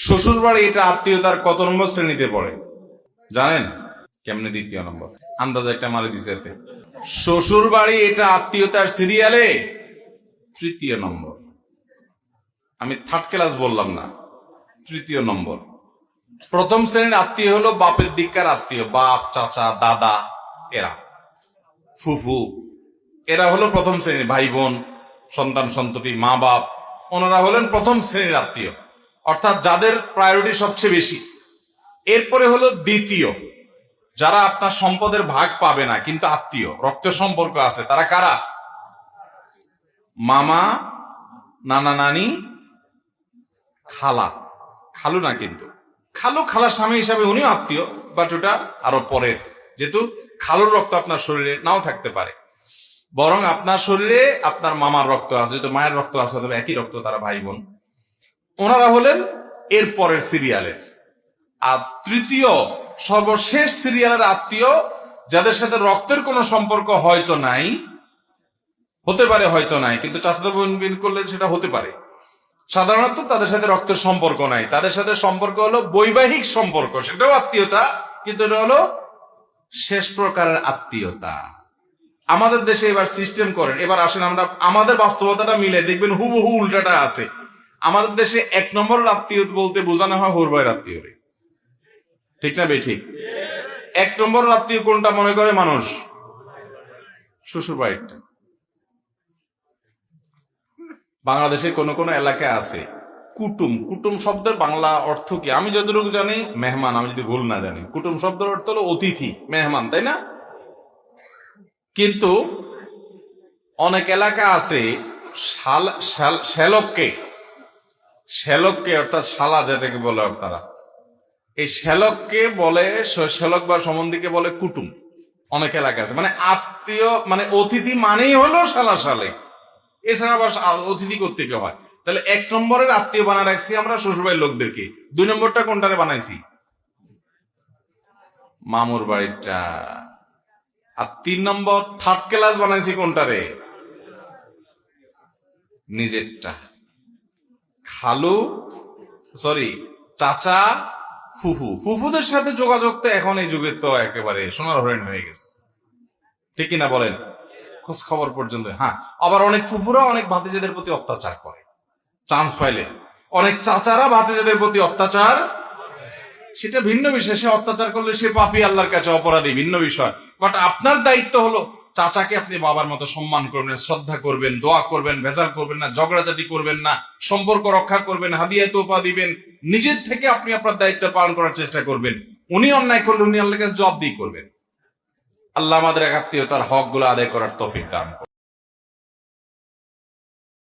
শ্বশুর বাড়ি এটা আত্মীয়তার কত নম্বর শ্রেণীতে পড়ে জানেন? কেমনে দ্বিতীয় নম্বর? আন্দাজ একটা মারে দিছে এতে। শ্বশুর বাড়ি এটা আত্মীয়তার সিরিয়ালে তৃতীয় নম্বর। আমি থার্ড ক্লাস বললাম না, তৃতীয় নম্বর। প্রথম শ্রেণীর আত্মীয় হলো বাপের দিককার আত্মীয়, বাপ, চাচা, দাদা, এরা ফুফু, এরা হলো প্রথম শ্রেণীর ভাই বোন, সন্তান সন্ততি, মা বাপ, ওনারা হলেন প্রথম শ্রেণীর আত্মীয়, অর্থাৎ যাদের প্রায়োরিটি সবচেয়ে বেশি। এরপরে হলো দ্বিতীয়, যারা আপনার সম্পদের ভাগ পাবে না কিন্তু আত্মীয়, রক্ত সম্পর্ক আছে। তারা কারা? মামা, নানা নানি, খালা, খালু না কিন্তু খালু খালার স্বামী হিসাবে উনিও আত্মীয়, বাট ওটা আরো পরে, যেহেতু খালুর রক্ত আপনার শরীরে নাও থাকতে পারে, বরং আপনার শরীরে আপনার মামার রক্ত আছে, যেহেতু মায়ের রক্ত আছে, তবে একই রক্ত, তারা ভাই বোন। ওনারা হলেন এর পরের সিরিয়ালের। আর তৃতীয় সর্বশেষ সিরিয়ালের আত্মীয়, যাদের সাথে রক্তের কোনো সম্পর্ক হয়তো নাই, হতে পারে হয়তো নাই, কিন্তু চাচাতো বোন বিন করলে সেটা হতে পারে। সাধারণত তাদের সাথে রক্তের সম্পর্ক নাই, তাদের সাথে সম্পর্ক হলো বৈবাহিক সম্পর্ক, সেটাও আত্মীয়তা, কিন্তু এটা হলো শেষ প্রকারের আত্মীয়তা। আমাদের দেশে এবার সিস্টেম করেন, এবার আসেন আমরা আমাদের বাস্তবতাটা মিলে দেখবেন হুবহু উল্টাটা আছে। আমাদের দেশে এক নম্বর আত্মীয় বলতে বোঝানো হয় হোর ভাইয়ের আত্মীয়, ঠিক না বে ঠিক? এক নম্বর আত্মীয় কোনটা মনে করে মানুষ? শ্বশুর বাড়িটা। বাংলাদেশের কোন কোন এলাকায় আছে কুটুম। কুটুম শব্দের বাংলা অর্থ কি? আমি যতটুকু জানি মেহমান, আমি যদি ভুল না জানি। কুটুম শব্দের অর্থ হলো অতিথি, মেহমান, তাই না? কিন্তু অনেক এলাকা আছে শ্যালককে অর্থাৎ শালা যেটাকে বলে আপনারা, এই শ্যালককে বলে, শ্যালক বা সম্বন্ধীকে বলে কুটুম। অনেক এলাকা আছে, মানে আত্মীয়, মানে অতিথি মানেই হলো শালা শালে, এছাড়া আবার অতিথি করতে কেউ হয়। তাহলে এক নম্বরের আত্মীয় বানা রাখছি আমরা শ্বশুরবাড়ির লোকদেরকে। দুই নম্বরটা কোনটারে বানাইছি? মামুর বাড়িটা। আর তিন নম্বর থার্ড ক্লাস বানাইছি কোনটারে? নিজেরটা। খালু, সরি, চাচা, ফুফু। ফুফুদের সাথে যোগাযোগ তো এখন এই যুগের তো একেবারে সোনার হরিণ হয়ে গেছে, ঠিক কিনা বলেন? খোঁজ খবর পর্যন্ত। হ্যাঁ, আবার অনেক ফুফুরা অনেক ভাতিজাদের প্রতি অত্যাচার করে, চান্স পাইলে। অনেক চাচারা ভাতিজাদের প্রতি অত্যাচার, সেটা ভিন্ন বিষয়। সে অত্যাচার করলে সে পাপী, আল্লাহর কাছে অপরাধী, ভিন্ন বিষয়। বাট আপনার দায়িত্ব হলো চাচাকে আপনি বাবার মতো সম্মান করবেন, শ্রদ্ধা করবেন, দোয়া করবেন, ভেজাল করবেন না, ঝগড়াঝাটি করবেন না, সম্পর্ক রক্ষা করবেন, হাদিয়া তোফা দিবেন। নিজের থেকে আপনি আপনার দায়িত্ব পালন করার চেষ্টা করবেন। উনি অন্যায় করলে উনি আল্লাহর কাছে জবাবদিহি করবেন। আল্লাহ আমাদের আত্মীয়তার হক গুলো আদায় করার তৌফিক দান করুন।